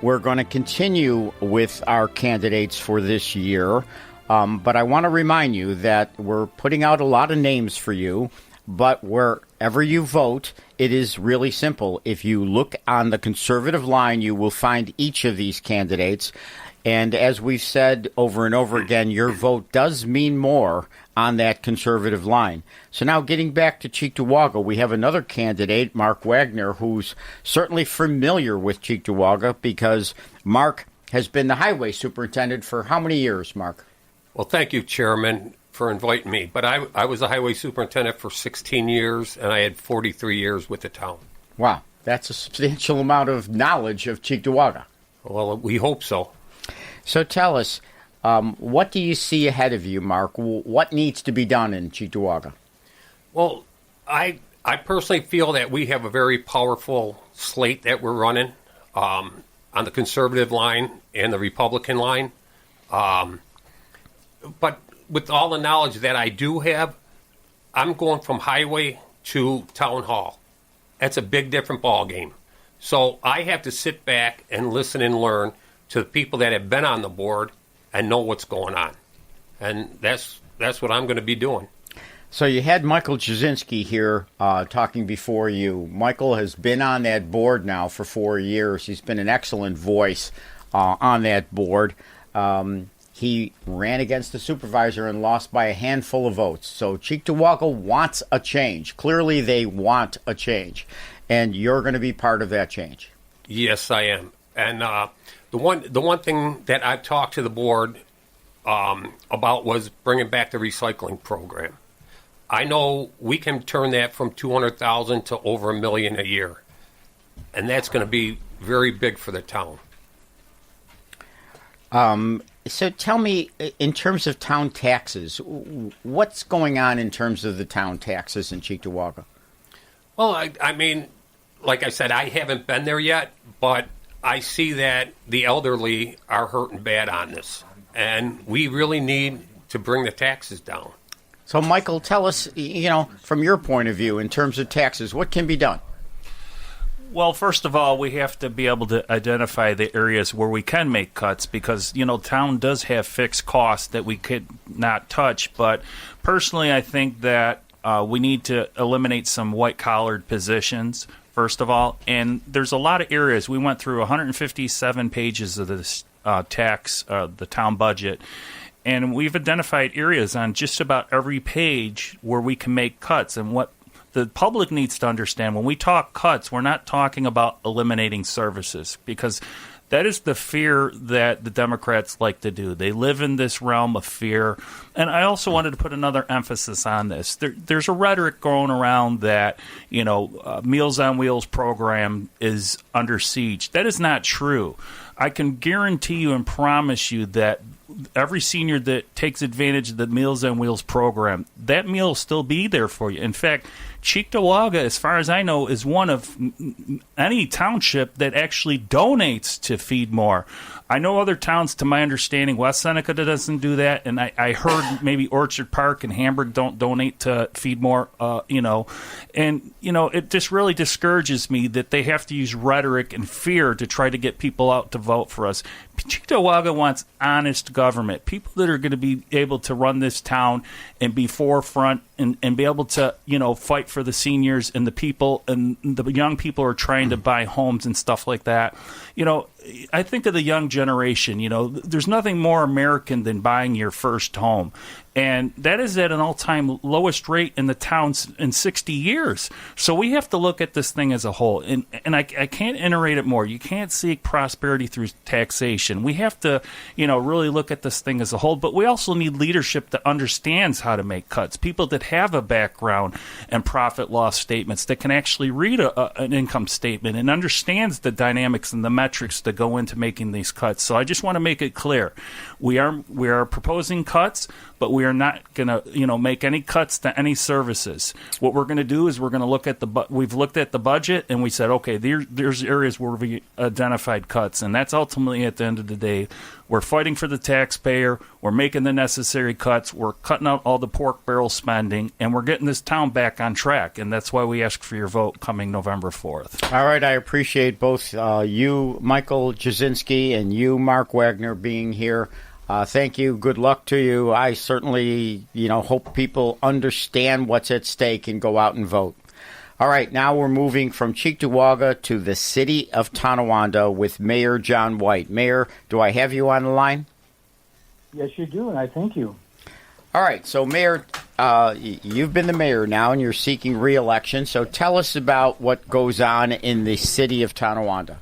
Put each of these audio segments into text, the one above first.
We're going to continue with our candidates for this year, but I want to remind you that we're putting out a lot of names for you, but wherever you vote, it is really simple. If you look on the conservative line, you will find each of these candidates. And as we've said over and over again, your vote does mean more on that conservative line. So now getting back to Cheektowaga, we have another candidate, Mark Wagner, who's certainly familiar with Cheektowaga because Mark has been the highway superintendent for how many years, Mark? Well, thank you, Chairman, for inviting me. But I was a highway superintendent for 16 years, and I had 43 years with the town. Wow, that's a substantial amount of knowledge of Cheektowaga. Well, we hope so. So tell us, what do you see ahead of you, Mark? What needs to be done in Cheektowaga? Well, I personally feel that we have a very powerful slate that we're running on the conservative line and the Republican line. But with all the knowledge that I do have, I'm going from highway to town hall. That's a big different ball game. So I have to sit back and listen and learn to the people that have been on the board and know what's going on. And that's what I'm going to be doing. So you had Michael Jasinski here talking before you. Michael has been on that board now for 4 years. He's been an excellent voice on that board. He ran against the supervisor and lost by a handful of votes. So Cheektowaga wants a change. Clearly they want a change. And you're going to be part of that change. Yes, I am. And the one thing that I talked to the board about was bringing back the recycling program. I know we can turn that from $200,000 to over $1 million a year, and that's going to be very big for the town. So tell me, in terms of town taxes, what's going on in terms of the town taxes in Cheektowaga? Well, I mean, like I said, I haven't been there yet, but I see that the elderly are hurting bad on this, and we really need to bring the taxes down. So, Michael, tell us, from your point of view, in terms of taxes, what can be done? Well, first of all, we have to be able to identify the areas where we can make cuts because, town does have fixed costs that we could not touch. But personally, I think that we need to eliminate some white-collared positions, first of all. And there's a lot of areas. We went through 157 pages of this the town budget. And we've identified areas on just about every page where we can make cuts. And what the public needs to understand, when we talk cuts, we're not talking about eliminating services because that is the fear that the Democrats like to do. They live in this realm of fear. And I also wanted to put another emphasis on this. There's a rhetoric going around that, Meals on Wheels program is under siege. That is not true. I can guarantee you and promise you that every senior that takes advantage of the Meals on Wheels program, that meal will still be there for you. In fact, Cheektowaga, as far as I know, is one of any township that actually donates to Feed More. I know other towns, to my understanding, West Seneca doesn't do that, and I heard maybe Orchard Park and Hamburg don't donate to Feed More, And, it just really discourages me that they have to use rhetoric and fear to try to get people out to vote for us. Cheektowaga wants honest government, people that are going to be able to run this town and be forefront and be able to, fight for the seniors and the people and the young people who are trying to buy homes and stuff like that. I think of the young generation, there's nothing more American than buying your first home. And that is at an all-time lowest rate in the town in 60 years. So we have to look at this thing as a whole. And I can't iterate it more. You can't seek prosperity through taxation. We have to, really look at this thing as a whole. But we also need leadership that understands how to make cuts, people that have a background and profit loss statements, that can actually read an income statement and understands the dynamics and the metrics that go into making these cuts. So I just want to make it clear. We are proposing cuts, but we are not going to, make any cuts to any services. What we're going to do is we're going to look at we've looked at the budget and we said, okay, there's areas where we identified cuts, and that's ultimately at the end of the day, we're fighting for the taxpayer, we're making the necessary cuts, we're cutting out all the pork barrel spending, and we're getting this town back on track, and that's why we ask for your vote coming November 4th. All right, I appreciate both you, Michael, Michael Jasinski and you, Mark Wagner, being here. Thank you. Good luck to you. I certainly, hope people understand what's at stake and go out and vote. All right, now we're moving from Cheektowaga to the city of Tonawanda with Mayor John White. Mayor, do I have you on the line? Yes, you do, and I thank you. All right, so Mayor, you've been the mayor now, and you're seeking re-election. So tell us about what goes on in the city of Tonawanda.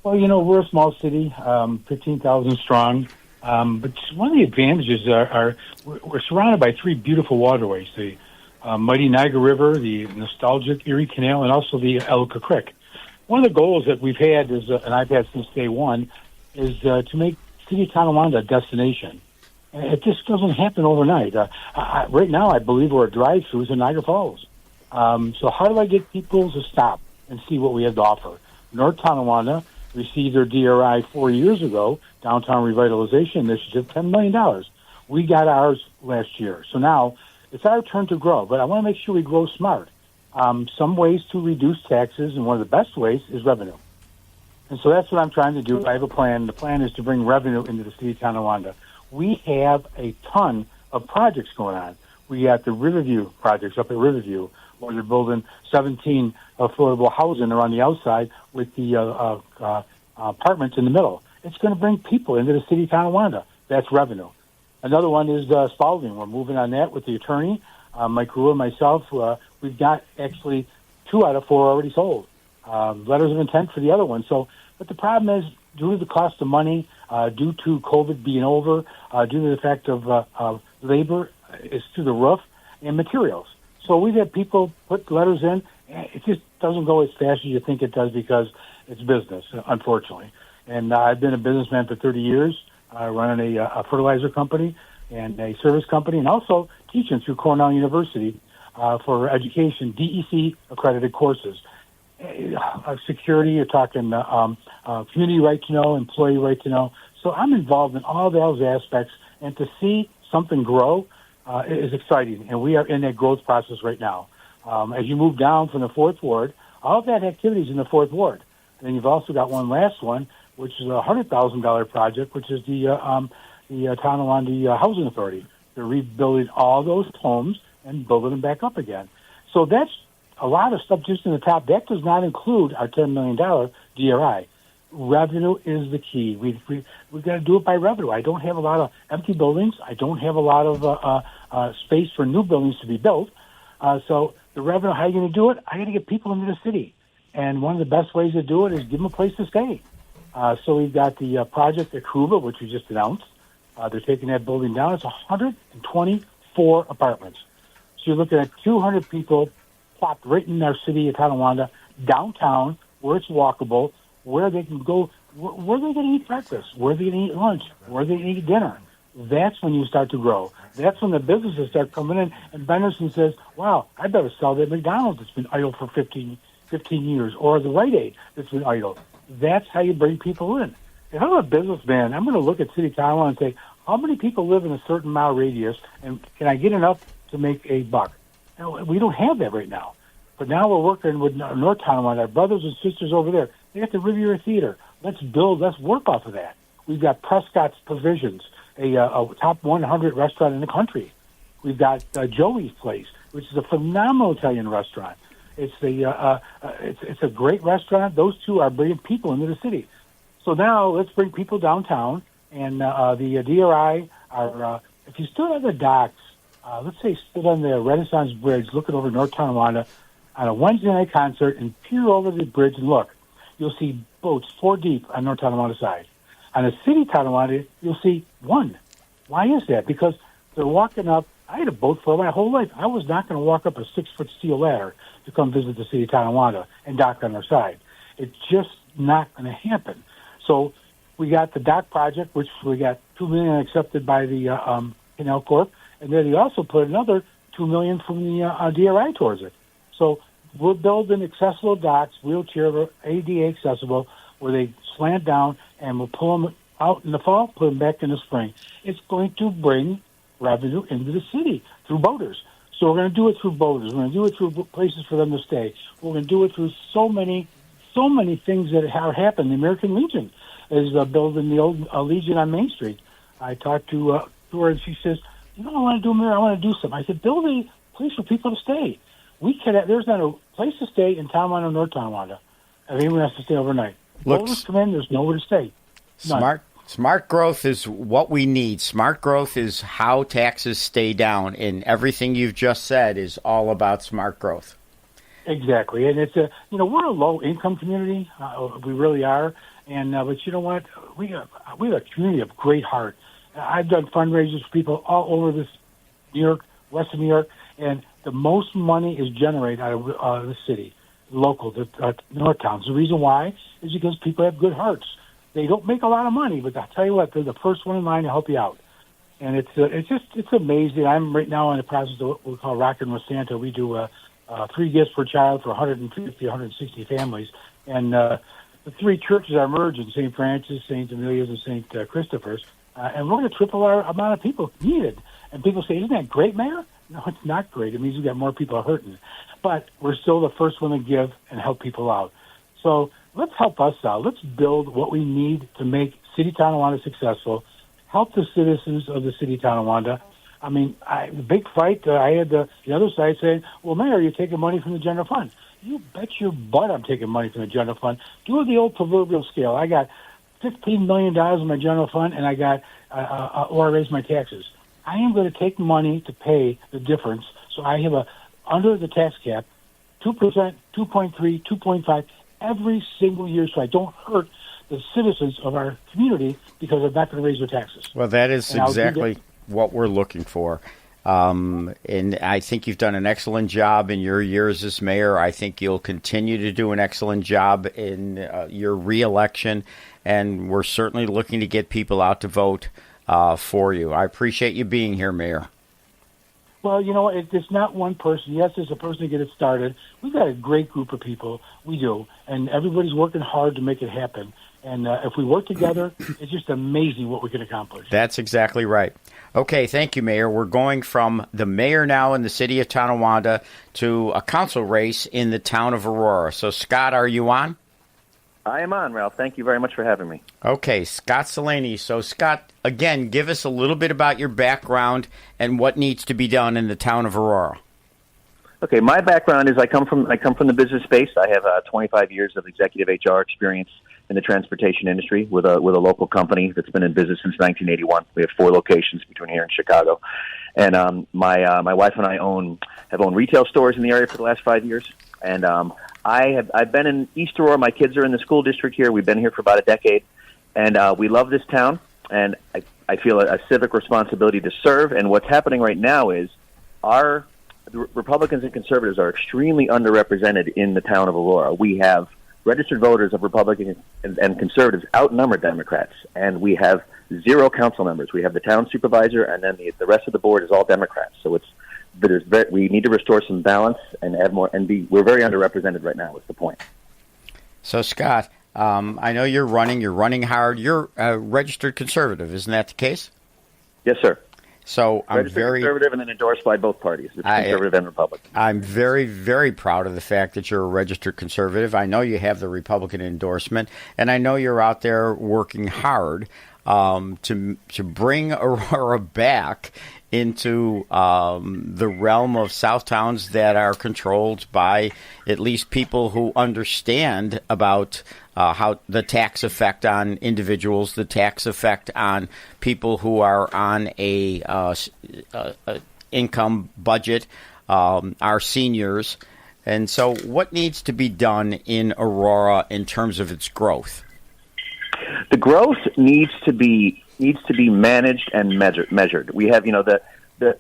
Well, we're a small city, 15,000 strong, but one of the advantages are we're surrounded by three beautiful waterways, the mighty Niagara River, the nostalgic Erie Canal, and also the Ellicott Creek. One of the goals that we've had, and I've had since day one, is to make City of Tonawanda a destination. It just doesn't happen overnight. Right now, I believe we're a drive-through in Niagara Falls. So how do I get people to stop and see what we have to offer? North Tonawanda received their DRI 4 years ago, Downtown Revitalization Initiative, $10 million. We got ours last year. So now it's our turn to grow, but I want to make sure we grow smart. Some ways to reduce taxes, and one of the best ways is revenue. And so that's what I'm trying to do. I have a plan. The plan is to bring revenue into the city of Tonawanda. We have a ton of projects going on. We got the Riverview projects up at Riverview, where they're building 17 affordable housing around the outside with the apartments in the middle. It's going to bring people into the city of Tonawanda. That's revenue. Another one is Spalding. We're moving on that with the attorney, Mike Rua and myself. We've got actually 2 out of 4 already sold. Letters of intent for the other one. So, but the problem is, due to the cost of money, due to COVID being over, due to the fact of labor is through the roof, and materials. So we've had people put letters in. It just doesn't go as fast as you think it does because it's business, unfortunately. And I've been a businessman for 30 years, running a fertilizer company and a service company, and also teaching through Cornell University for education, DEC accredited courses. Security, you're talking community right to know, employee right to know. So I'm involved in all those aspects, and to see something grow is exciting, and we are in that growth process right now. As you move down from the 4th Ward, all of that activity is in the 4th Ward. And then you've also got one last one, which is a $100,000 project, which is the Tonawanda Housing Authority. They're rebuilding all those homes and building them back up again. So that's a lot of stuff just in the top. That does not include our $10 million DRI. Revenue is the key. We've got to do it by revenue. I don't have a lot of empty buildings. I don't have a lot of space for new buildings to be built. So the revenue, how are you going to do it? I got to get people into the city. And one of the best ways to do it is give them a place to stay. So we've got the project at Kruba, which we just announced. They're taking that building down. It's 124 apartments. So you're looking at 200 people plopped right in our city of Tonawanda, downtown, where it's walkable, where they can go, where they're going to eat breakfast, where they're going to eat lunch, where they're going to eat dinner. That's when you start to grow. That's when the businesses start coming in, and Benderson says, wow, I better sell that McDonald's that's been idle for 15 years, or the Rite Aid that's been idle. That's how you bring people in. If I'm a businessman, I'm going to look at City of Tonawanda and say, how many people live in a certain mile radius, and can I get enough to make a buck? Now, we don't have that right now. But now we're working with North Tonawanda, our brothers and sisters over there. They got the Riviera Theater. Let's work off of that. We've got Prescott's Provisions, a top 100 restaurant in the country. We've got Joey's Place, which is a phenomenal Italian restaurant. It's a great restaurant. Those two are bringing people into the city. So now let's bring people downtown, and the DRI are, if you stood on the docks, let's say stood on the Renaissance Bridge looking over North Tonawanda on a Wednesday night concert and peer over the bridge and look, you'll see boats 4 deep on North Tonawanda side. On the city Tonawanda, you'll see 1. Why is that? Because they're walking up. I had a boat for my whole life. I was not going to walk up a 6-foot steel ladder to come visit the city of Tonawanda and dock on their side. It's just not going to happen. So we got the dock project, which we got $2 million accepted by the Canal Corp, and then they also put another $2 million from the DRI towards it. So we're building accessible docks, wheelchair, ADA accessible, where they slant down, and we'll pull them out in the fall, put them back in the spring. It's going to bring revenue into the city through boaters. So we're going to do it through boaters. We're going to do it through places for them to stay. We're going to do it through so many so many things that are happening. The American Legion is building the old Legion on Main Street. I talked to her, and she says, "You know what I want to do, Mayor? I want to do something." I said, "Build a place for people to stay. There's not a place to stay in Tonawanda, North Tonawanda. If anyone has to stay overnight. Voters come in, there's nowhere to stay. None. Smart growth is what we need. Smart growth is how taxes stay down, and everything you've just said is all about smart growth. Exactly, and it's we're a low income community. We really are, and but you know what? We have a community of great heart. I've done fundraisers for people all over this New York, Western New York, and the most money is generated out of the city, local, the North Towns. The reason why is because people have good hearts. They don't make a lot of money, but I'll tell you what, they're the first one in line to help you out. And it's amazing. I'm right now in the process of what we call Rockin' with Santa. We do 3 gifts per child for 150, 160 families. And the 3 churches are merging, St. Francis, St. Amelia's, and St. Christopher's. And we're going to triple our amount of people needed. And people say, "Isn't that great, Mayor?" No, it's not great. It means we've got more people hurting. But we're still the first one to give and help people out. So let's help us out. Let's build what we need to make City Tonawanda successful. Help the citizens of the City Tonawanda. I mean, the big fight, I had the other side saying, "Well, Mayor, you're taking money from the general fund." You bet your butt I'm taking money from the general fund. Do the old proverbial scale. I got $15 million in my general fund, and I got, or I raised my taxes. I am going to take money to pay the difference. So I have under the tax cap, 2%, 2.3, 2.5 every single year, so I don't hurt the citizens of our community because I'm not going to raise their taxes. Well, that is exactly what we're looking for. And I think you've done an excellent job in your years as mayor. I think you'll continue to do an excellent job in your reelection, and we're certainly looking to get people out to vote for you. I appreciate you being here, Mayor. Well, you know, it's not one person. Yes, there's a person to get it started. We've got a great group of people. We do. And everybody's working hard to make it happen. And if we work together, it's just amazing what we can accomplish. That's exactly right. Okay, thank you, Mayor. We're going from the mayor now in the city of Tonawanda to a council race in the town of Aurora. So, Scott, are you on? I am on, Ralph. Thank you very much for having me. Okay, Scott Delaney. So, Scott, again, give us a little bit about your background and what needs to be done in the town of Aurora. Okay, my background is I come from the business space. I have 25 years of executive HR experience in the transportation industry with a local company that's been in business since 1981. We have 4 locations between here and Chicago, and my wife and I have owned retail stores in the area for the last 5 years. And I've been in East Aurora. My kids are in the school district here. We've been here for about a decade, and we love this town. And I feel a civic responsibility to serve. And what's happening right now is the Republicans and conservatives are extremely underrepresented in the town of Aurora. We have registered voters of Republicans and conservatives outnumber Democrats, and we have 0 council members. We have the town supervisor, and then the rest of the board is all Democrats. So we need to restore some balance and have more. And we're very underrepresented right now. Is the point? So, Scott, I know you're running hard. You're a registered conservative, isn't that the case? Yes, sir. So I'm very conservative and then endorsed by both parties, conservative and Republican. I'm very, very proud of the fact that you're a registered conservative. I know you have the Republican endorsement, and I know you're out there working hard to bring Aurora back into the realm of South towns that are controlled by at least people who understand about how the tax effect on individuals, the tax effect on people who are on a income budget, our seniors. And so what needs to be done in Aurora in terms of its growth? The growth needs to be managed and measured. We have,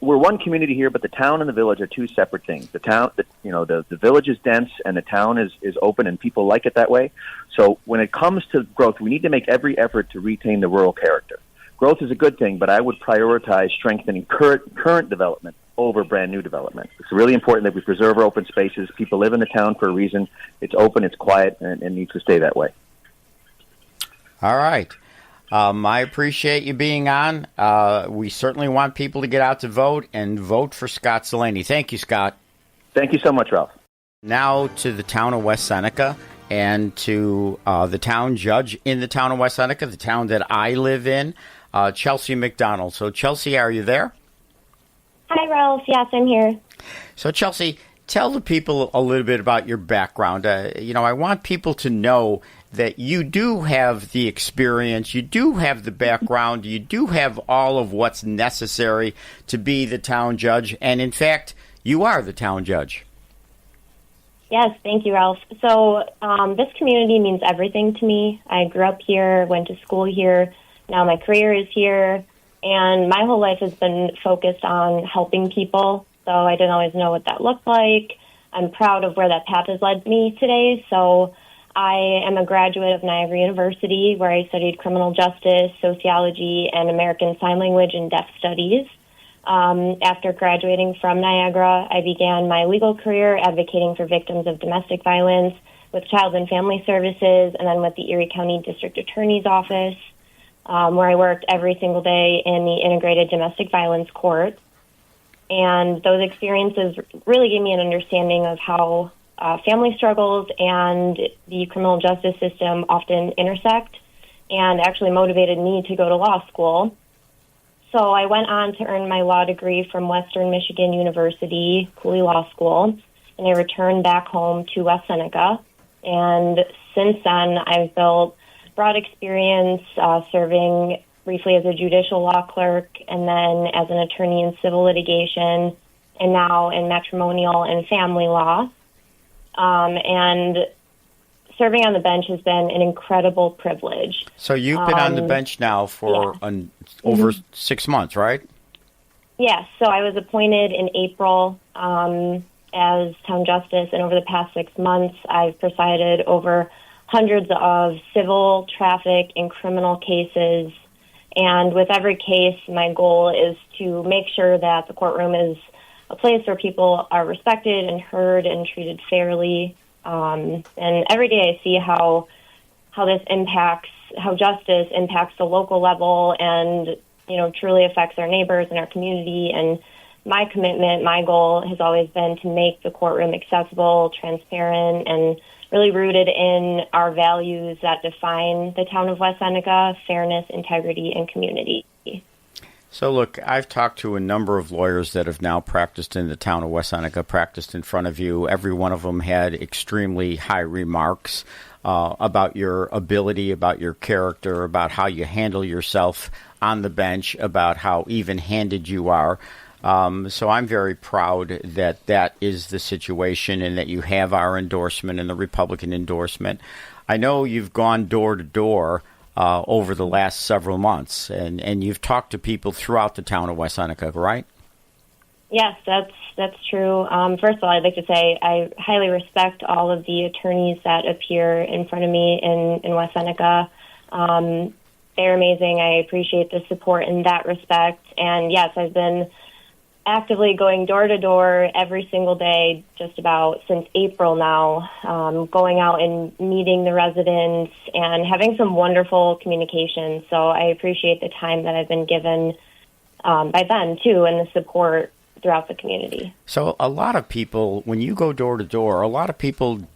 we're one community here, but the town and the village are 2 separate things. The village is dense and the town is open, and people like it that way. So when it comes to growth, we need to make every effort to retain the rural character. Growth is a good thing, but I would prioritize strengthening current development over brand new development. It's really important that we preserve our open spaces. People live in the town for a reason. It's open, it's quiet, and it needs to stay that way. All right. I appreciate you being on. We certainly want people to get out to vote and vote for Scott Delaney. Thank you, Scott. Thank you so much, Ralph. Now to the town of West Seneca. and to the town judge in the town of West Seneca, the town that I live in, Chelsea McDonald. So, Chelsea, are you there? Hi, Ralph. Yes, I'm here. So, Chelsea, tell the people a little bit about your background. I want people to know that you do have the experience, you do have the background, you do have all of what's necessary to be the town judge, and in fact, you are the town judge. Yes, thank you, Ralph. So this community means everything to me. I grew up here, went to school here, now my career is here, and my whole life has been focused on helping people, so I didn't always know what that looked like. I'm proud of where that path has led me today, so I am a graduate of Niagara University, where I studied criminal justice, sociology, and American Sign Language and Deaf Studies. After graduating from Niagara, I began my legal career advocating for victims of domestic violence with Child and Family Services and then with the Erie County District Attorney's Office, where I worked every single day in the Integrated Domestic Violence Court. And those experiences really gave me an understanding of how family struggles and the criminal justice system often intersect, and actually motivated me to go to law school. So I went on to earn my law degree from Western Michigan University, Cooley Law School, and I returned back home to West Seneca. And since then, I've built broad experience serving briefly as a judicial law clerk and then as an attorney in civil litigation, and now in matrimonial and family law. And serving on the bench has been an incredible privilege. So you've been on the bench now for over 6 months, right? Yes. So I was appointed in April as town justice, and over the past 6 months, I've presided over hundreds of civil, traffic, and criminal cases. And with every case, my goal is to make sure that the courtroom is a place where people are respected and heard and treated fairly. And every day I see how justice impacts the local level and, truly affects our neighbors and our community. And my commitment, my goal has always been to make the courtroom accessible, transparent, and really rooted in our values that define the town of West Seneca: fairness, integrity, and community. So, look, I've talked to a number of lawyers that have now practiced in the town of West Seneca, practiced in front of you. Every one of them had extremely high remarks about your ability, about your character, about how you handle yourself on the bench, about how even-handed you are. So I'm very proud that that is the situation and that you have our endorsement and the Republican endorsement. I know you've gone door to door over the last several months, and you've talked to people throughout the town of West Seneca, right? Yes, that's true. First of all, I'd like to say I highly respect all of the attorneys that appear in front of me in West Seneca. They're amazing. I appreciate the support in that respect. And yes, I've been actively going door to door every single day, just about since April now, going out and meeting the residents and having some wonderful communication. So I appreciate the time that I've been given by them, too, and the support throughout the community. So a lot of people, when you go door to door, a lot of people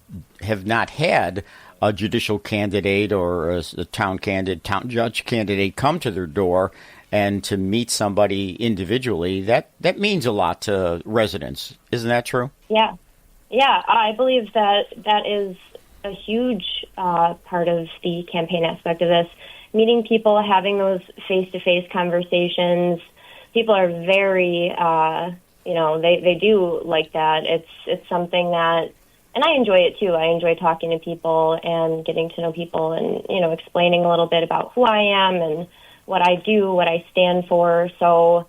have not had a judicial candidate or a town judge candidate come to their door. And to meet somebody individually, that means a lot to residents. Isn't that true? Yeah, I believe that is a huge part of the campaign aspect of this. Meeting people, having those face-to-face conversations. People are very, they do like that. It's something that, and I enjoy it too. I enjoy talking to people and getting to know people and, explaining a little bit about who I am and what I do, what I stand for. So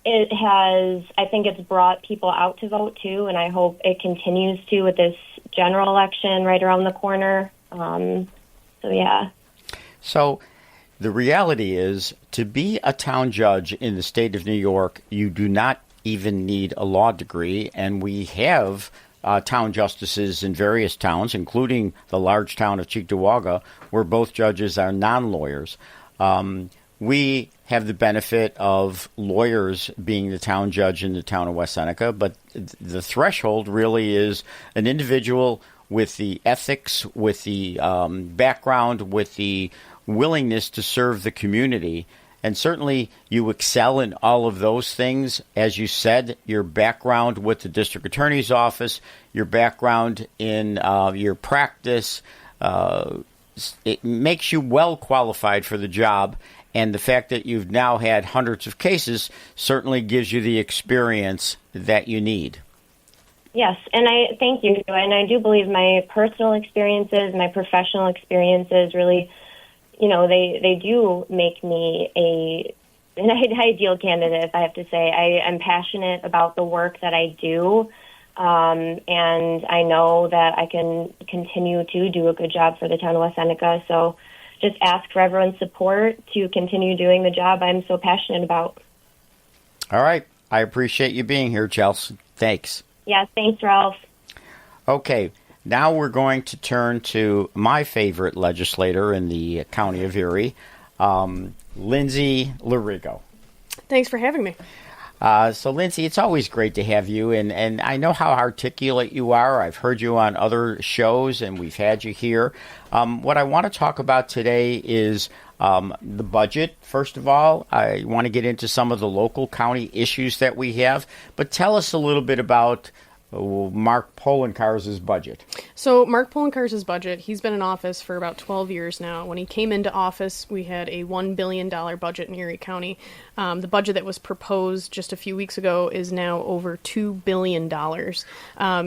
I think it's brought people out to vote too, and I hope it continues to with this general election right around the corner. So the reality is, to be a town judge in the state of New York, you do not even need a law degree, and we have town justices in various towns, including the large town of Cheektowaga, where both judges are non-lawyers. We have the benefit of lawyers being the town judge in the town of West Seneca, but the threshold really is an individual with the ethics, with the background, with the willingness to serve the community. And certainly you excel in all of those things. As you said, your background with the district attorney's office, your background in your practice, it makes you well qualified for the job. And the fact that you've now had hundreds of cases certainly gives you the experience that you need. Yes, and I thank you. And I do believe my personal experiences, my professional experiences really, they do make me an ideal candidate, if I have to say. I'm passionate about the work that I do, and I know that I can continue to do a good job for the town of West Seneca. So just ask for everyone's support to continue doing the job I'm so passionate about. All right. I appreciate you being here, Chelsea. Thanks. Yeah, thanks, Ralph. Okay. Now we're going to turn to my favorite legislator in the county of Erie, Lindsay Larigo. Thanks for having me. So, Lindsay, it's always great to have you, and I know how articulate you are. I've heard you on other shows, and we've had you here. What I want to talk about today is the budget. First of all, I want to get into some of the local county issues that we have, but tell us a little bit about Mark Polenkars's budget. So Mark Polenkars's budget, he's been in office for about 12 years now. When he came into office, we had a $1 billion budget in Erie County. The budget that was proposed just a few weeks ago is now over $2 billion.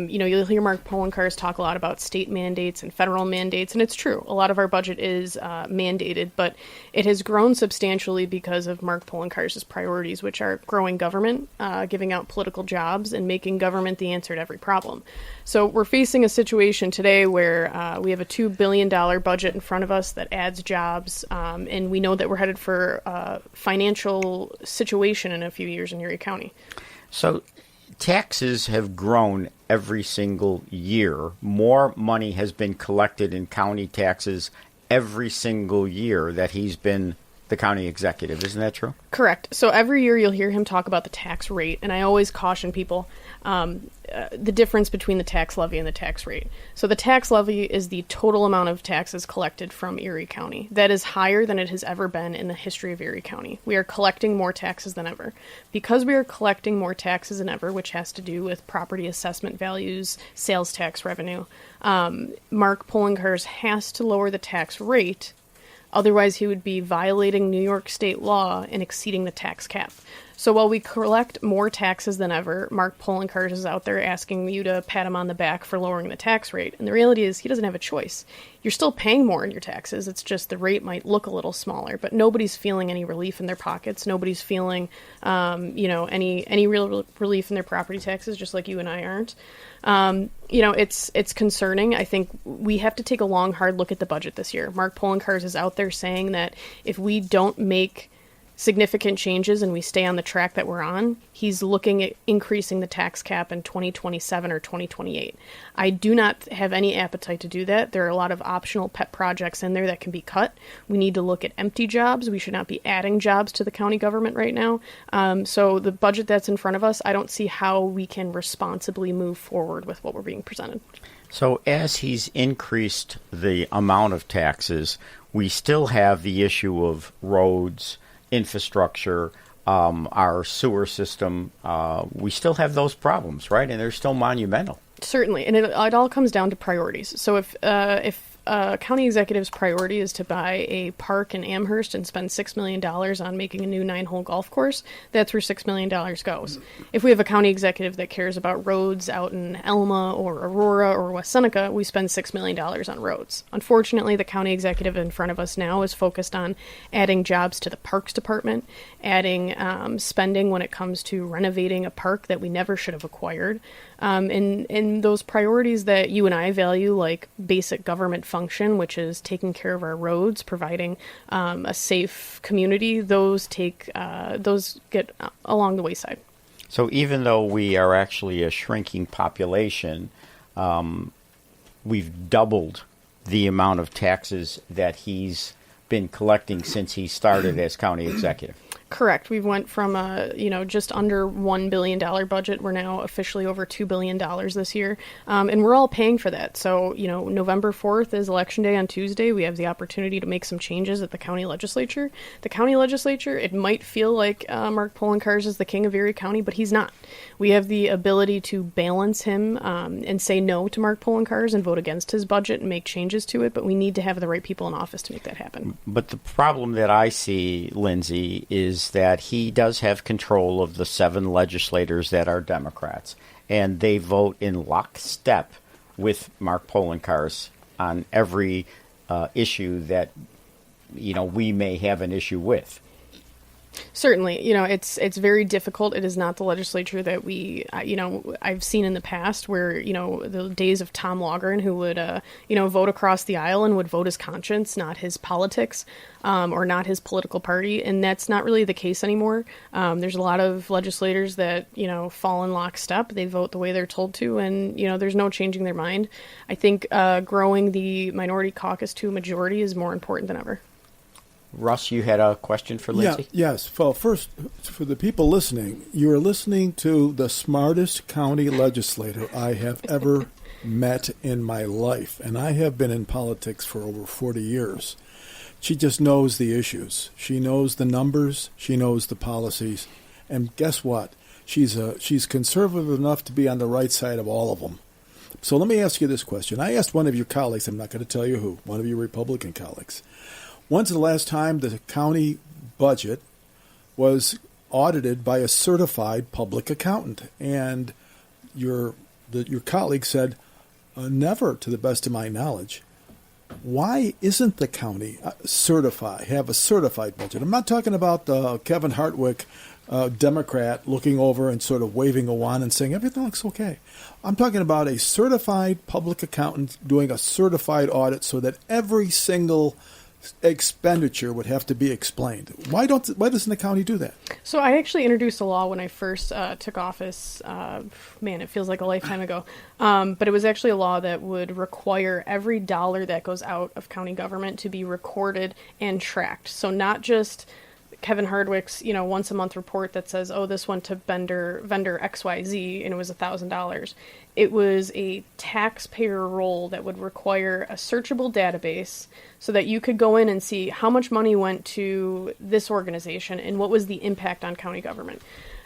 You'll hear Mark Polenkars talk a lot about state mandates and federal mandates, and it's true. A lot of our budget is mandated, but it has grown substantially because of Mark Polenkars's priorities, which are growing government, giving out political jobs, and making government the answer to every problem. So we're facing a situation today where we have a $2 billion budget in front of us that adds jobs, and we know that we're headed for a financial situation in a few years in Erie County. So taxes have grown every single year. More money has been collected in county taxes every single year that he's been the county executive. Isn't that true? Correct. So every year you'll hear him talk about the tax rate, and I always caution people the difference between the tax levy and the tax rate. So the tax levy is the total amount of taxes collected from Erie County. That is higher than it has ever been in the history of Erie County. We are collecting more taxes than ever. Because we are collecting more taxes than ever, which has to do with property assessment values, sales tax revenue, Mark Polenkars has to lower the tax rate. Otherwise, he would be violating New York state law and exceeding the tax cap. So while we collect more taxes than ever, Mark Polenkars is out there asking you to pat him on the back for lowering the tax rate. And the reality is he doesn't have a choice. You're still paying more in your taxes. It's just the rate might look a little smaller, but nobody's feeling any relief in their pockets. Nobody's feeling, any real relief in their property taxes, just like you and I aren't. It's concerning. I think we have to take a long, hard look at the budget this year. Mark Polenkars is out there saying that if we don't make significant changes and we stay on the track that we're on, he's looking at increasing the tax cap in 2027 or 2028. I do not have any appetite to do that. There are a lot of optional pet projects in there that can be cut. We need to look at empty jobs. We should not be adding jobs to the county government right now. So the budget that's in front of us, I don't see how we can responsibly move forward with what we're being presented. So as he's increased the amount of taxes, we still have the issue of roads, infrastructure, our sewer system. We still have those problems, right? And they're still monumental. Certainly, and it all comes down to priorities. So if county executive's priority is to buy a park in Amherst and spend $6 million on making a new 9-hole golf course, that's where $6 million goes. If we have a county executive that cares about roads out in Elma or Aurora or West Seneca, we spend $6 million on roads. Unfortunately, the county executive in front of us now is focused on adding jobs to the parks department, adding spending when it comes to renovating a park that we never should have acquired. And those priorities that you and I value, like basic government function, which is taking care of our roads, providing a safe community, those get along the wayside. So even though we are actually a shrinking population, we've doubled the amount of taxes that he's been collecting since he started as county executive. Correct. We went from just under $1 billion budget. We're now officially over $2 billion this year. And we're all paying for that. So, November 4th is Election Day on Tuesday. We have the opportunity to make some changes at the county legislature. The county legislature, it might feel like Mark Poloncarz is the king of Erie County, but he's not. We have the ability to balance him and say no to Mark Poloncarz and vote against his budget and make changes to it, but we need to have the right people in office to make that happen. But the problem that I see, Lindsay, is that he does have control of the 7 legislators that are Democrats, and they vote in lockstep with Mark Poloncarz on every issue that we may have an issue with. Certainly, it's very difficult. It is not the legislature that I've seen in the past where, the days of Tom Logren, who would, vote across the aisle and would vote his conscience, not his politics, or not his political party. And that's not really the case anymore. There's a lot of legislators that, fall in lockstep. They vote the way they're told to, and, there's no changing their mind. I think growing the minority caucus to a majority is more important than ever. Russ, you had a question for Lindsay? Yes. Well, first, for the people listening, you are listening to the smartest county legislator I have ever met in my life. And I have been in politics for over 40 years. She just knows the issues. She knows the numbers. She knows the policies. And guess what? She's conservative enough to be on the right side of all of them. So let me ask you this question. I asked one of your colleagues, I'm not going to tell you who, one of your Republican colleagues, when's the last time the county budget was audited by a certified public accountant? And your colleague said, never, to the best of my knowledge. Why isn't the county have a certified budget? I'm not talking about Kevin Hartwick, Democrat, looking over and sort of waving a wand and saying everything looks okay. I'm talking about a certified public accountant doing a certified audit so that every single expenditure would have to be explained. Why doesn't the county do that? So I actually introduced a law when I first took office. It feels like a lifetime ago. But it was actually a law that would require every dollar that goes out of county government to be recorded and tracked. So not just Kevin Hardwick's, once a month report that says, oh, this went to vendor XYZ and it was $1,000. It was a taxpayer role that would require a searchable database so that you could go in and see how much money went to this organization and what was the impact on county government.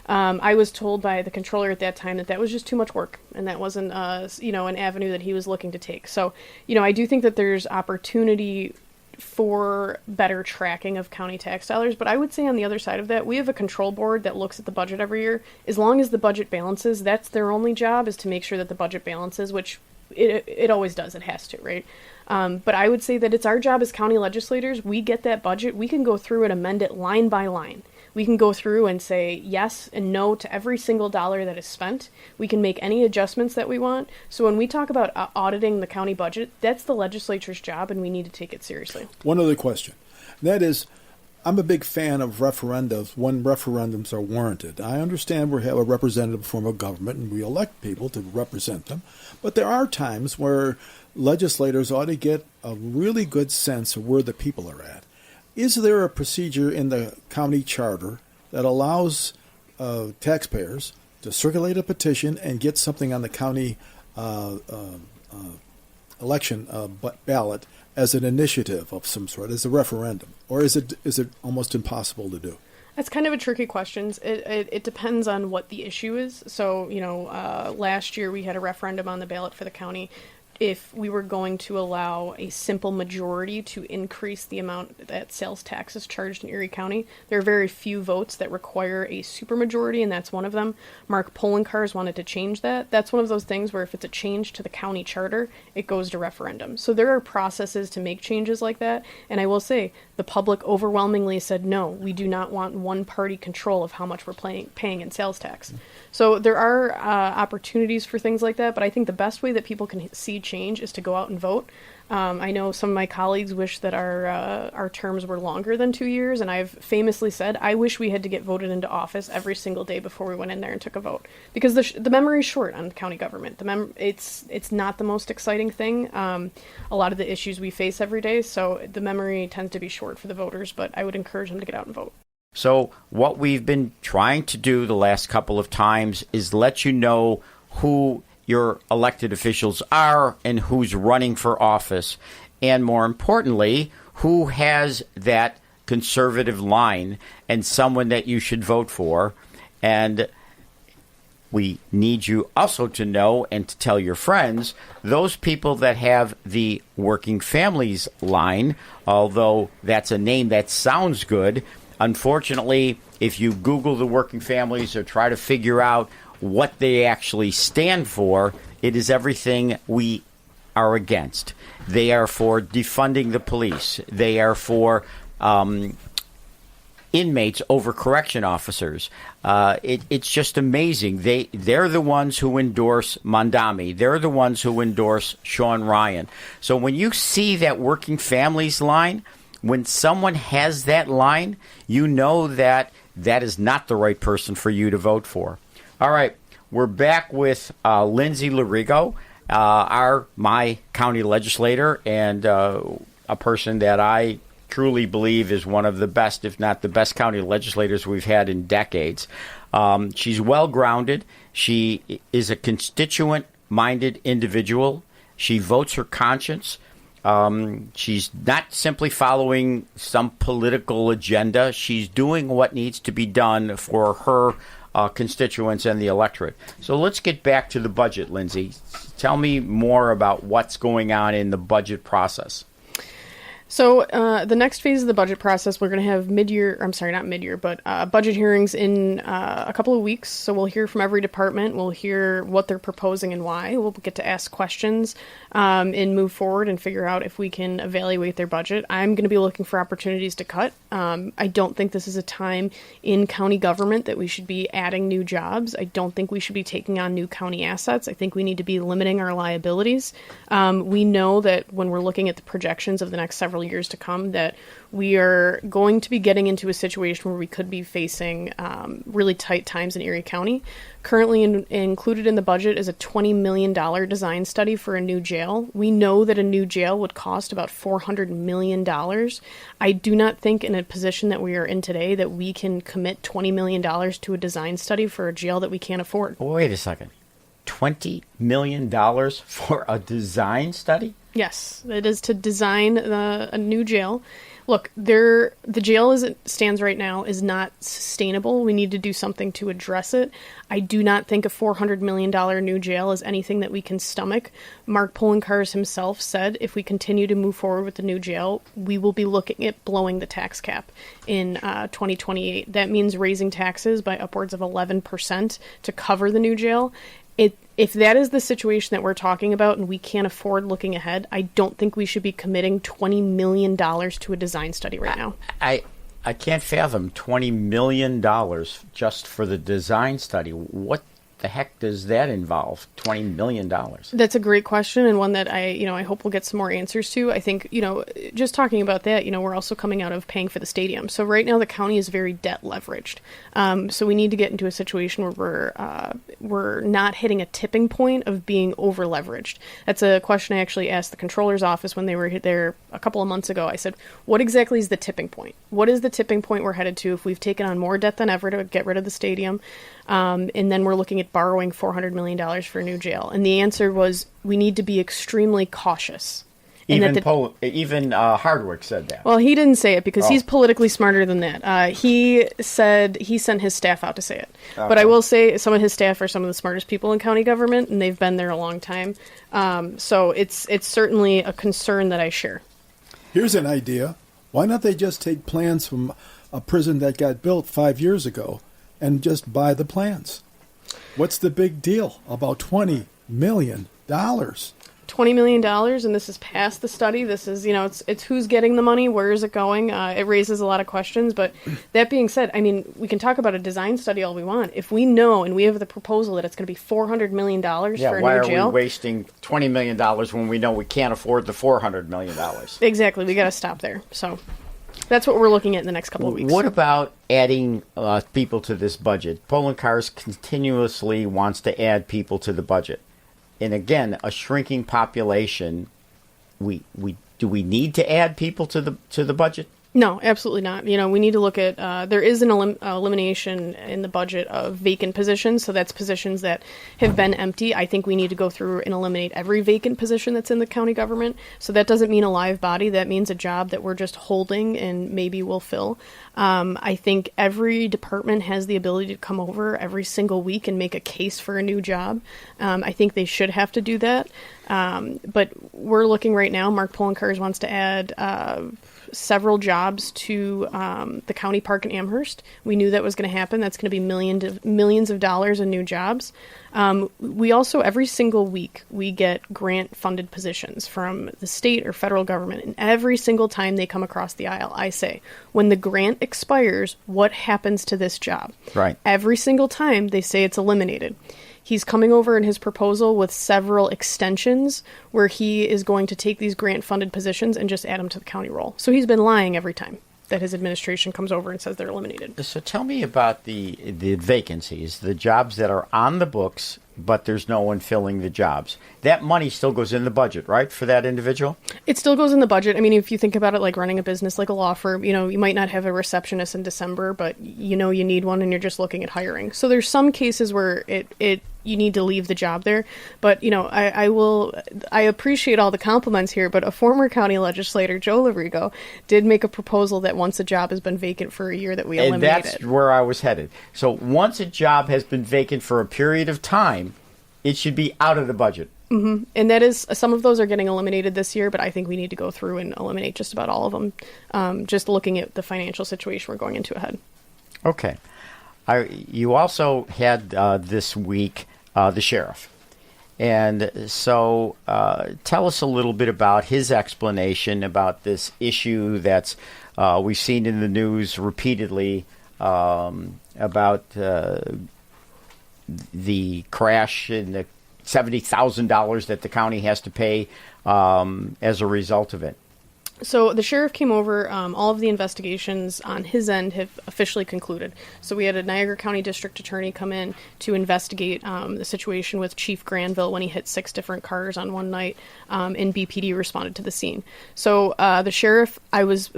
I was told by the controller at that time that was just too much work, and that wasn't, an avenue that he was looking to take. So, I do think that there's opportunity for better tracking of county tax dollars. But I would say on the other side of that, we have a control board that looks at the budget every year. As long as the budget balances, that's their only job, is to make sure that the budget balances, which it always does. It has to, right? But I would say that it's our job as county legislators. We get that budget. We can go through and amend it line by line. We can go through and say yes and no to every single dollar that is spent. We can make any adjustments that we want. So when we talk about auditing the county budget, that's the legislature's job, and we need to take it seriously. One other question. That is, I'm a big fan of referendums when referendums are warranted. I understand we have a representative form of government and we elect people to represent them, but there are times where legislators ought to get a really good sense of where the people are at. Is there a procedure in the county charter that allows taxpayers to circulate a petition and get something on the county election ballot as an initiative of some sort, as a referendum? Or is it almost impossible to do? That's kind of a tricky question. It depends on what the issue is. So, last year we had a referendum on the ballot for the county if we were going to allow a simple majority to increase the amount that sales tax is charged in Erie County. There are very few votes that require a supermajority, and that's one of them. Mark Poloncarz wanted to change that. That's one of those things where if it's a change to the county charter, it goes to referendum. So there are processes to make changes like that, and I will say the public overwhelmingly said no, we do not want one-party control of how much we're paying in sales tax. So there are opportunities for things like that, but I think the best way that people can see change is to go out and vote. I know some of my colleagues wish that our terms were longer than 2 years, and I've famously said I wish we had to get voted into office every single day before we went in there and took a vote, because the memory's short on county government. It's not the most exciting thing. A lot of the issues we face every day, so the memory tends to be short for the voters. But I would encourage them to get out and vote. So what we've been trying to do the last couple of times is let you know who your elected officials are and who's running for office, and more importantly, who has that conservative line and someone that you should vote for. And we need you also to know and to tell your friends, those people that have the working families line, although that's a name that sounds good, unfortunately, if you Google the working families or try to figure out what they actually stand for, it is everything we are against. They are for defunding the police. They are for inmates over correction officers. It's just amazing. They're the ones who endorse Mondami. They're the ones who endorse Sean Ryan. So when you see that working families line, when someone has that line, you know that that is not the right person for you to vote for. All right, we're back with Lindsay Larigo, my county legislator, and a person that I truly believe is one of the best, if not the best, county legislators we've had in decades. She's well-grounded. She is a constituent-minded individual. She votes her conscience. She's not simply following some political agenda. She's doing what needs to be done for her constituents and the electorate. So let's get back to the budget, Lindsay. Tell me more about what's going on in the budget process. So the next phase of the budget process, we're going to have budget hearings in a couple of weeks. So we'll hear from every department. We'll hear what they're proposing and why. We'll get to ask questions and move forward and figure out if we can evaluate their budget. I'm going to be looking for opportunities to cut. I don't think this is a time in county government that we should be adding new jobs. I don't think we should be taking on new county assets. I think we need to be limiting our liabilities. We know that when we're looking at the projections of the next several years to come, that we are going to be getting into a situation where we could be facing really tight times in Erie County. Currently included in the budget is a $20 million design study for a new jail. We know that a new jail would cost about $400 million. I do not think in a position that we are in today that we can commit $20 million to a design study for a jail that we can't afford. Wait a second. $20 million for a design study? Yes, it is to design a new jail. Look, the jail as it stands right now is not sustainable. We need to do something to address it. I do not think a $400 million new jail is anything that we can stomach. Mark Poloncarz himself said if we continue to move forward with the new jail, we will be looking at blowing the tax cap in 2028. That means raising taxes by upwards of 11% to cover the new jail. If that is the situation that we're talking about and we can't afford looking ahead, I don't think we should be committing $20 million to a design study right now. I can't fathom $20 million just for the design study. What the heck does that involve? $20 million. That's a great question, and one that I hope we'll get some more answers to. I think, just talking about that, we're also coming out of paying for the stadium. So right now the county is very debt leveraged. So we need to get into a situation where we're not hitting a tipping point of being over leveraged. That's a question I actually asked the controller's office when they were there a couple of months ago. I said, what exactly is the tipping point? What is the tipping point we're headed to if we've taken on more debt than ever to get rid of the stadium? And then we're looking at borrowing $400 million for a new jail. And the answer was we need to be extremely cautious. Even Hardwick said that. Well, he didn't say it because he's politically smarter than that. He said he sent his staff out to say it. Okay. But I will say some of his staff are some of the smartest people in county government, and they've been there a long time. So it's certainly a concern that I share. Here's an idea. Why not they just take plans from a prison that got built 5 years ago and just buy the plans? What's the big deal about $20 million? $20 million, and this is past the study. This is, it's who's getting the money, where is it going? It raises a lot of questions, but that being said, we can talk about a design study all we want. If we know and we have the proposal that it's going to be $400 million for a new jail. Why are we wasting $20 million when we know we can't afford the $400 million? Exactly, we got to stop there. So that's what we're looking at in the next couple of weeks. What about adding people to this budget? Poloncarz continuously wants to add people to the budget. And again, a shrinking population. Do we need to add people to the budget? No, absolutely not. We need to look at, there is an elimination in the budget of vacant positions, so that's positions that have been empty. I think we need to go through and eliminate every vacant position that's in the county government. So that doesn't mean a live body. That means a job that we're just holding and maybe we'll fill. I think every department has the ability to come over every single week and make a case for a new job. I think they should have to do that. But we're looking right now, Mark Polenkars wants to add several jobs to the county park in Amherst. We knew that was going to happen. That's going to be millions of dollars in new jobs. We also, every single week, we get grant-funded positions from the state or federal government. And every single time they come across the aisle, I say, when the grant expires, what happens to this job? Right. Every single time they say it's eliminated. He's coming over in his proposal with several extensions where he is going to take these grant-funded positions and just add them to the county roll. So he's been lying every time that his administration comes over and says they're eliminated. So tell me about the vacancies, the jobs that are on the books, but there's no one filling the jobs. That money still goes in the budget, right, for that individual? It still goes in the budget. I mean, if you think about it like running a business like a law firm, you might not have a receptionist in December, but you need one and you're just looking at hiring. So there's some cases where you need to leave the job there. But, I appreciate all the compliments here, but a former county legislator, Joe Lavrigo, did make a proposal that once a job has been vacant for a year that we eliminate it. And that's where I was headed. So once a job has been vacant for a period of time, it should be out of the budget. Mm-hmm. And that is, some of those are getting eliminated this year, but I think we need to go through and eliminate just about all of them, just looking at the financial situation we're going into ahead. Okay. You also had this week the sheriff. And so tell us a little bit about his explanation about this issue that's we've seen in the news repeatedly about the crash and the $70,000 that the county has to pay as a result of it. So the sheriff came over. All of the investigations on his end have officially concluded. So we had a Niagara County District Attorney come in to investigate the situation with Chief Granville when he hit 6 different cars on one night, and BPD responded to the scene. So the sheriff, I was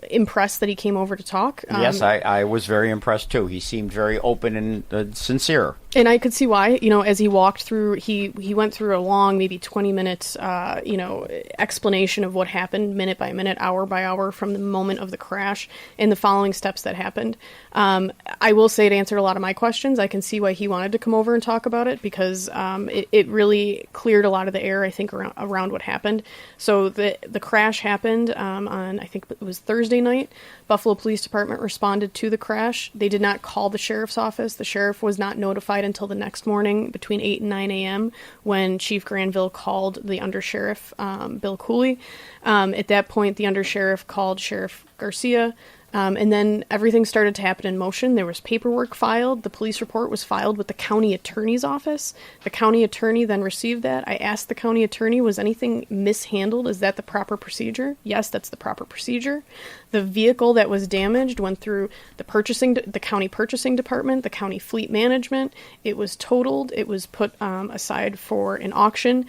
impressed that he came over to talk. Yes, I was very impressed too. He seemed very open and sincere. And I could see why. As he walked through, he went through a long, maybe 20 minutes, explanation of what happened minute by minute, hour by hour from the moment of the crash and the following steps that happened. I will say it answered a lot of my questions. I can see why he wanted to come over and talk about it because it really cleared a lot of the air, I think, around what happened. So the crash happened on, I think it was Thursday night. Buffalo Police Department responded to the crash. They did not call the sheriff's office. The sheriff was not notified until the next morning between 8 and 9 a.m. when Chief Granville called the undersheriff, Bill Cooley. At that point, the undersheriff called Sheriff Garcia. And then everything started to happen in motion. There was paperwork filed. The police report was filed with the county attorney's office. The county attorney then received that. I asked the county attorney, was anything mishandled? Is that the proper procedure? Yes, that's the proper procedure. The vehicle that was damaged went through the county purchasing department, the county fleet management. It was totaled. It was put aside for an auction.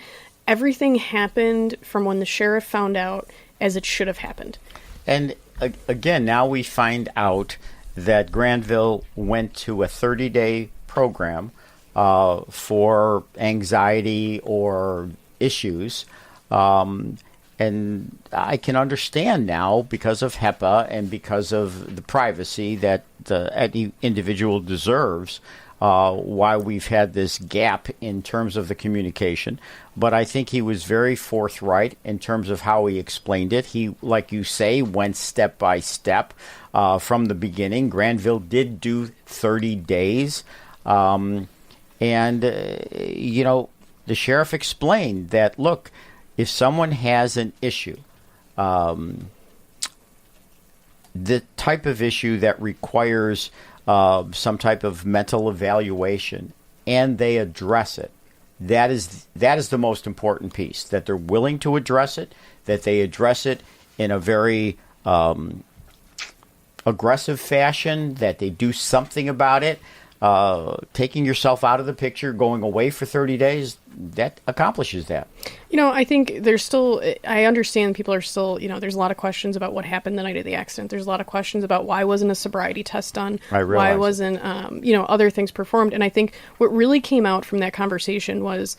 Everything happened from when the sheriff found out as it should have happened. And again, now we find out that Granville went to a 30-day program for anxiety or issues. And I can understand now, because of HEPA and because of the privacy that any individual deserves, why we've had this gap in terms of the communication. But I think he was very forthright in terms of how he explained it. He, like you say, went step by step from the beginning. Granville did do 30 days. The sheriff explained that, look, if someone has an issue, the type of issue that requires some type of mental evaluation, and they address it, that is the most important piece, that they're willing to address it, that they address it in a very aggressive fashion, that they do something about it. Taking yourself out of the picture, going away for 30 days, that accomplishes that. I think there's still, I understand people are still, there's a lot of questions about what happened the night of the accident. There's a lot of questions about why wasn't a sobriety test done? Why wasn't, other things performed? And I think what really came out from that conversation was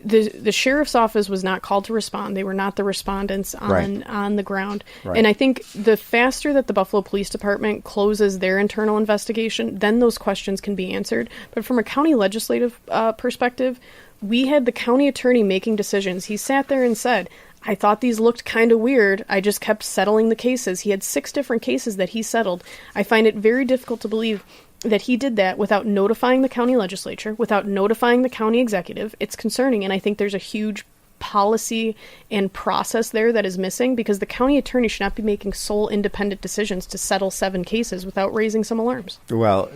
the sheriff's office was not called to respond. They were not the respondents on the ground. Right. And I think the faster that the Buffalo Police Department closes their internal investigation, then those questions can be answered. But from a county legislative perspective, we had the county attorney making decisions. He sat there and said, I thought these looked kind of weird. I just kept settling the cases. He had 6 different cases that he settled. I find it very difficult to believe that he did that without notifying the county legislature, without notifying the county executive. It's concerning, and I think there's a huge policy and process there that is missing, because the county attorney should not be making sole independent decisions to settle 7 cases without raising some alarms. Well,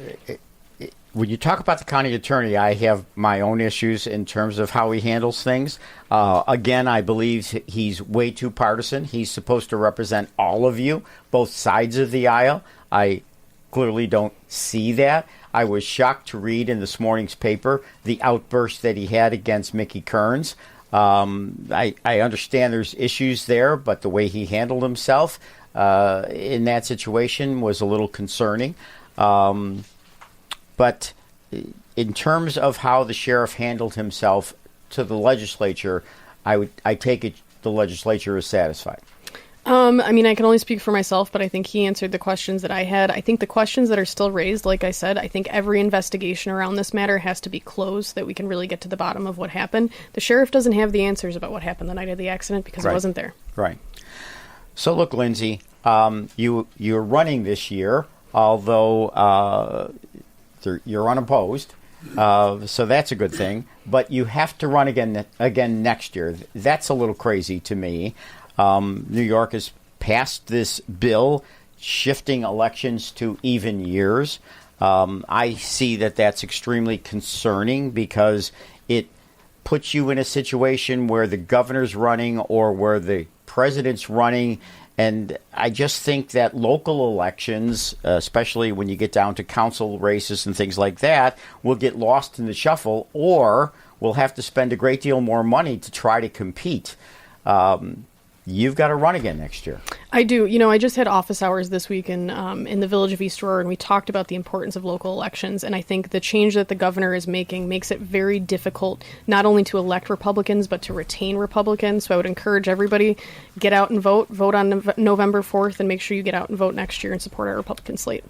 when you talk about the county attorney, I have my own issues in terms of how he handles things. Again, I believe he's way too partisan. He's supposed to represent all of you, both sides of the aisle. I clearly don't see that. I was shocked to read in this morning's paper the outburst that he had against Mickey Kearns. I understand there's issues there, but the way he handled himself in that situation was a little concerning. But in terms of how the sheriff handled himself to the legislature, I take it the legislature is satisfied. I can only speak for myself, but I think he answered the questions that I had. I think the questions that are still raised, like I said, I think every investigation around this matter has to be closed so that we can really get to the bottom of what happened. The sheriff doesn't have the answers about what happened the night of the accident because he wasn't there. Right. So look, Lindsay, you're running this year, although you're unopposed. So that's a good thing. But you have to run again next year. That's a little crazy to me. New York has passed this bill shifting elections to even years. I see that that's extremely concerning because it puts you in a situation where the governor's running or where the president's running. And I just think that local elections, especially when you get down to council races and things like that, will get lost in the shuffle, or we'll have to spend a great deal more money to try to compete. You've got to run again next year. I do. I just had office hours this week in the village of East Aurora, and we talked about the importance of local elections. And I think the change that the governor is making makes it very difficult not only to elect Republicans, but to retain Republicans. So I would encourage everybody, get out and vote. Vote on November 4th, and make sure you get out and vote next year and support our Republican slate.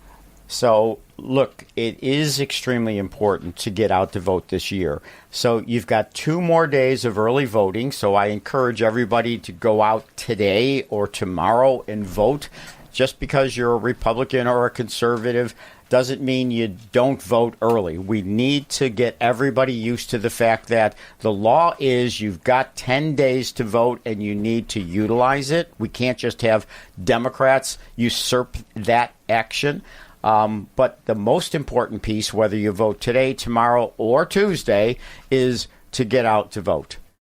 So, look, it is extremely important to get out to vote this year. So you've got 2 more days of early voting, so I encourage everybody to go out today or tomorrow and vote. Just because you're a Republican or a conservative doesn't mean you don't vote early. We need to get everybody used to the fact that the law is you've got 10 days to vote and you need to utilize it. We can't just have Democrats usurp that action. But the most important piece, whether you vote today, tomorrow, or Tuesday, is to get out to vote.